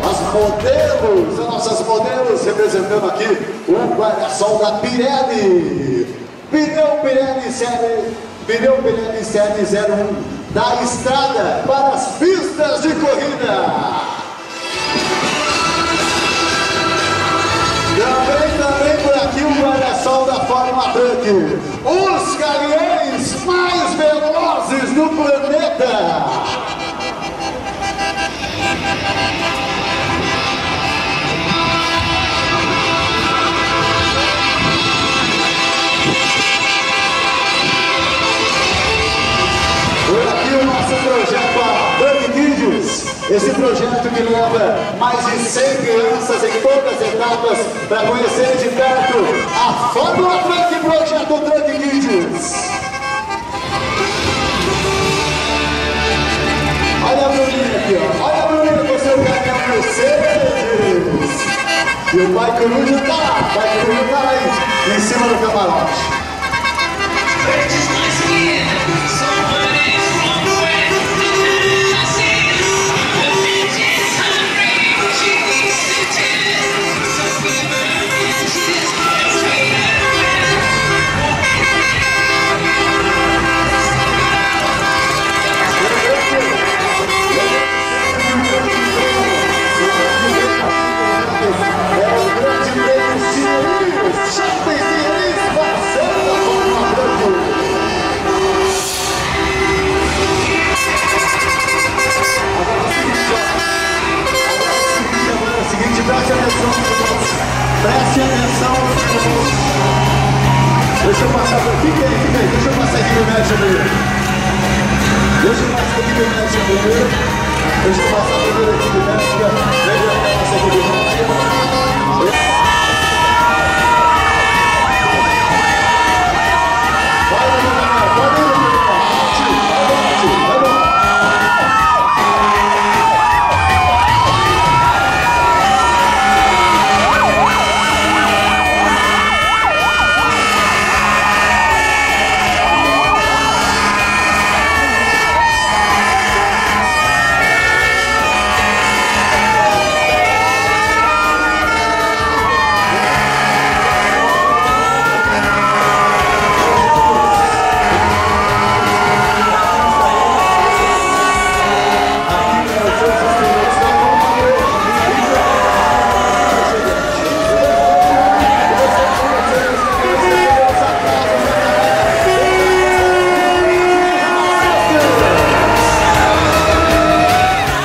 as nossas modelos, representando aqui o guarda-sol da Pirelli. Pneu Pirelli Série 01 da estrada para as pistas de corrida. Também por aqui o guarda-sol da Fórmula Truck. Os caminhões mais velozes do planeta. Por aqui o nosso projeto, a Truck Vídeos. Esse projeto que leva mais de 100 crianças em todas as etapas para conhecer de perto a Fórmula Truck, projeto Truck Vídeos. Olha a Bruninha aqui, ó. Olha a Bruninha com seu caminhão Mercedes. E o pai Coruja tá lá, em cima do camarote. Preste atenção. Deixa eu passar por aqui, deixa eu passar aqui no médico primeiro. Deixa eu passar aqui no médico primeiro. Deixa eu passar primeiro aqui no médico. Deixa eu passar aqui no médico.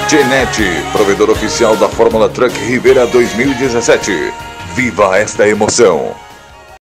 Genet, provedor oficial da Fórmula Truck Rivera 2017. Viva esta emoção!